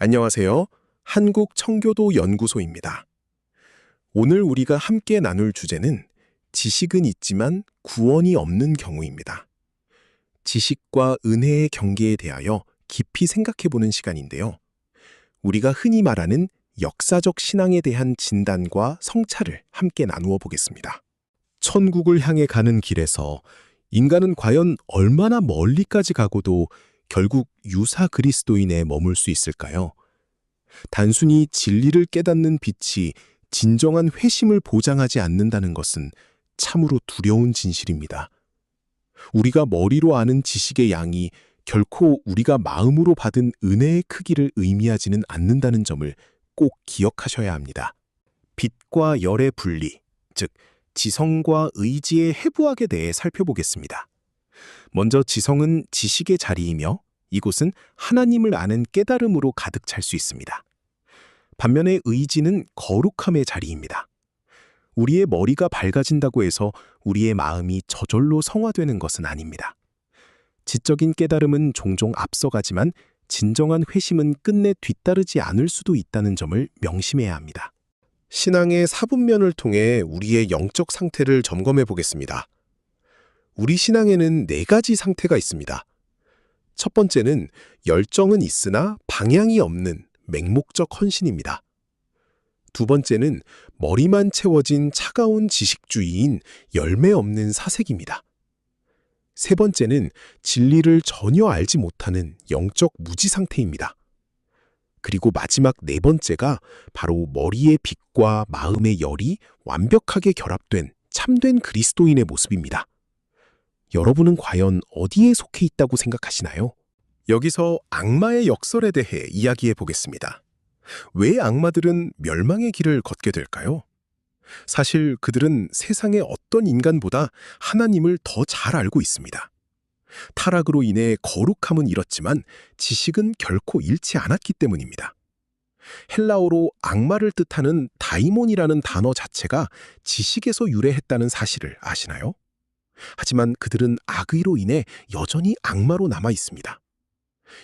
안녕하세요. 한국청교도 연구소입니다. 오늘 우리가 함께 나눌 주제는 지식은 있지만 구원이 없는 경우입니다. 지식과 은혜의 경계에 대하여 깊이 생각해보는 시간인데요. 우리가 흔히 말하는 역사적 신앙에 대한 진단과 성찰을 함께 나누어 보겠습니다. 천국을 향해 가는 길에서 인간은 과연 얼마나 멀리까지 가고도 결국 유사 그리스도인에 머물 수 있을까요? 단순히 진리를 깨닫는 빛이 진정한 회심을 보장하지 않는다는 것은 참으로 두려운 진실입니다. 우리가 머리로 아는 지식의 양이 결코 우리가 마음으로 받은 은혜의 크기를 의미하지는 않는다는 점을 꼭 기억하셔야 합니다. 빛과 열의 분리, 즉 지성과 의지의 해부학에 대해 살펴보겠습니다. 먼저 지성은 지식의 자리이며 이곳은 하나님을 아는 깨달음으로 가득 찰 수 있습니다. 반면에 의지는 거룩함의 자리입니다. 우리의 머리가 밝아진다고 해서 우리의 마음이 저절로 성화되는 것은 아닙니다. 지적인 깨달음은 종종 앞서가지만 진정한 회심은 끝내 뒤따르지 않을 수도 있다는 점을 명심해야 합니다. 신앙의 사분면을 통해 우리의 영적 상태를 점검해 보겠습니다. 우리 신앙에는 4가지 상태가 있습니다. 첫 번째는 열정은 있으나 방향이 없는 맹목적 헌신입니다. 두 번째는 머리만 채워진 차가운 지식주의인 열매 없는 사색입니다. 세 번째는 진리를 전혀 알지 못하는 영적 무지 상태입니다. 그리고 마지막 4번째가 바로 머리의 빛과 마음의 열이 완벽하게 결합된 참된 그리스도인의 모습입니다. 여러분은 과연 어디에 속해 있다고 생각하시나요? 여기서 악마의 역설에 대해 이야기해 보겠습니다. 왜 악마들은 멸망의 길을 걷게 될까요? 사실 그들은 세상의 어떤 인간보다 하나님을 더 잘 알고 있습니다. 타락으로 인해 거룩함은 잃었지만 지식은 결코 잃지 않았기 때문입니다. 헬라어로 악마를 뜻하는 다이몬이라는 단어 자체가 지식에서 유래했다는 사실을 아시나요? 하지만 그들은 악의로 인해 여전히 악마로 남아 있습니다.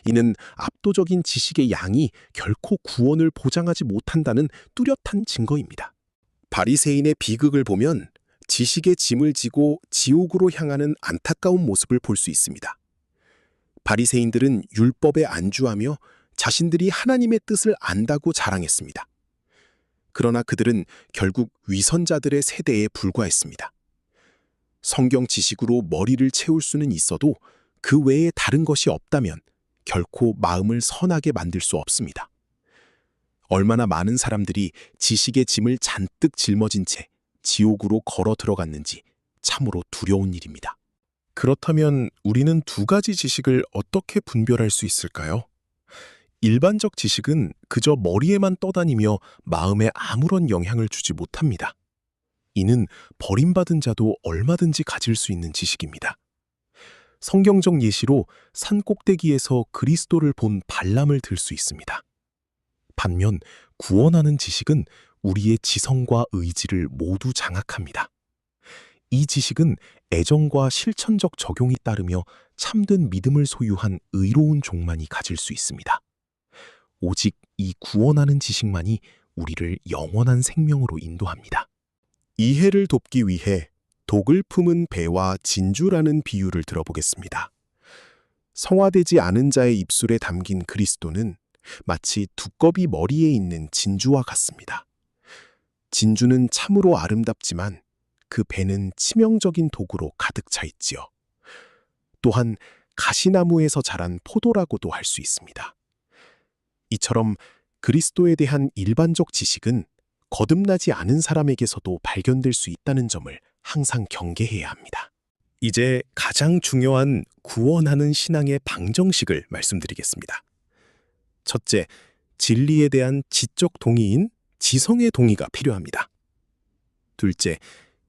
이는 압도적인 지식의 양이 결코 구원을 보장하지 못한다는 뚜렷한 증거입니다. 바리새인의 비극을 보면 지식의 짐을 지고 지옥으로 향하는 안타까운 모습을 볼 수 있습니다. 바리새인들은 율법에 안주하며 자신들이 하나님의 뜻을 안다고 자랑했습니다. 그러나 그들은 결국 위선자들의 세대에 불과했습니다. 성경 지식으로 머리를 채울 수는 있어도 그 외에 다른 것이 없다면 결코 마음을 선하게 만들 수 없습니다. 얼마나 많은 사람들이 지식의 짐을 잔뜩 짊어진 채 지옥으로 걸어 들어갔는지 참으로 두려운 일입니다. 그렇다면 우리는 2가지 지식을 어떻게 분별할 수 있을까요? 일반적 지식은 그저 머리에만 떠다니며 마음에 아무런 영향을 주지 못합니다. 이는 버림받은 자도 얼마든지 가질 수 있는 지식입니다. 성경적 예시로 산 꼭대기에서 그리스도를 본 발람을 들 수 있습니다. 반면 구원하는 지식은 우리의 지성과 의지를 모두 장악합니다. 이 지식은 애정과 실천적 적용이 따르며 참된 믿음을 소유한 의로운 종만이 가질 수 있습니다. 오직 이 구원하는 지식만이 우리를 영원한 생명으로 인도합니다. 이해를 돕기 위해 독을 품은 배와 진주라는 비유를 들어보겠습니다. 성화되지 않은 자의 입술에 담긴 그리스도는 마치 두꺼비 머리에 있는 진주와 같습니다. 진주는 참으로 아름답지만 그 배는 치명적인 독으로 가득 차 있지요. 또한 가시나무에서 자란 포도라고도 할 수 있습니다. 이처럼 그리스도에 대한 일반적 지식은 거듭나지 않은 사람에게서도 발견될 수 있다는 점을 항상 경계해야 합니다. 이제 가장 중요한 구원하는 신앙의 방정식을 말씀드리겠습니다. 첫째, 진리에 대한 지적 동의인 지성의 동의가 필요합니다. 둘째,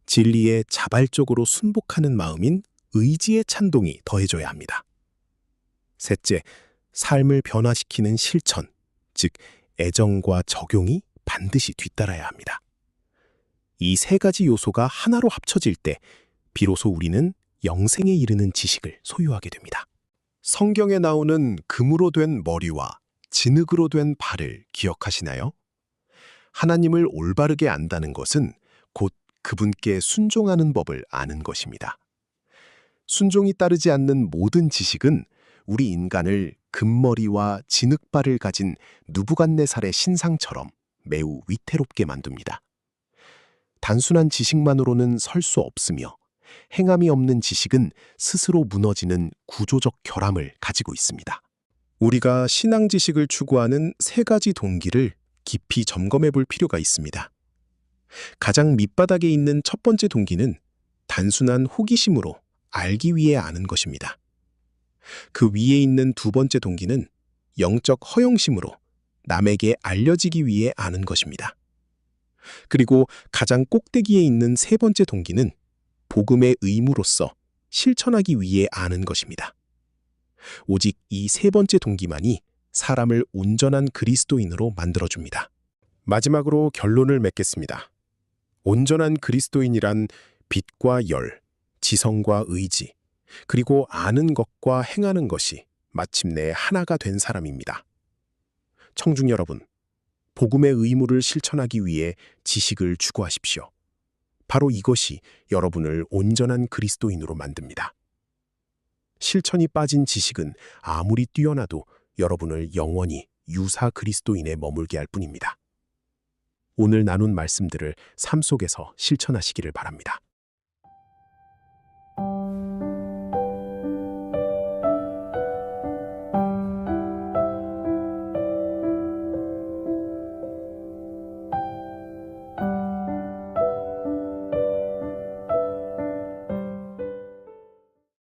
진리에 자발적으로 순복하는 마음인 의지의 찬동이 더해져야 합니다. 셋째, 삶을 변화시키는 실천, 즉 애정과 적용이 반드시 뒤따라야 합니다. 이 3가지 요소가 하나로 합쳐질 때 비로소 우리는 영생에 이르는 지식을 소유하게 됩니다. 성경에 나오는 금으로 된 머리와 진흙으로 된 발을 기억하시나요? 하나님을 올바르게 안다는 것은 곧 그분께 순종하는 법을 아는 것입니다. 순종이 따르지 않는 모든 지식은 우리 인간을 금머리와 진흙발을 가진 느부갓네살의 신상처럼 매우 위태롭게 만듭니다. 단순한 지식만으로는 설 수 없으며 행함이 없는 지식은 스스로 무너지는 구조적 결함을 가지고 있습니다. 우리가 신앙 지식을 추구하는 세 가지 동기를 깊이 점검해 볼 필요가 있습니다. 가장 밑바닥에 있는 첫 번째 동기는 단순한 호기심으로 알기 위해 아는 것입니다. 그 위에 있는 두 번째 동기는 영적 허영심으로 남에게 알려지기 위해 아는 것입니다. 그리고 가장 꼭대기에 있는 세 번째 동기는 복음의 의무로서 실천하기 위해 아는 것입니다. 오직 이 세 번째 동기만이 사람을 온전한 그리스도인으로 만들어줍니다. 마지막으로 결론을 맺겠습니다. 온전한 그리스도인이란 빛과 열, 지성과 의지, 그리고 아는 것과 행하는 것이 마침내 하나가 된 사람입니다. 청중 여러분, 복음의 의무를 실천하기 위해 지식을 추구하십시오. 바로 이것이 여러분을 온전한 그리스도인으로 만듭니다. 실천이 빠진 지식은 아무리 뛰어나도 여러분을 영원히 유사 그리스도인에 머물게 할 뿐입니다. 오늘 나눈 말씀들을 삶 속에서 실천하시기를 바랍니다.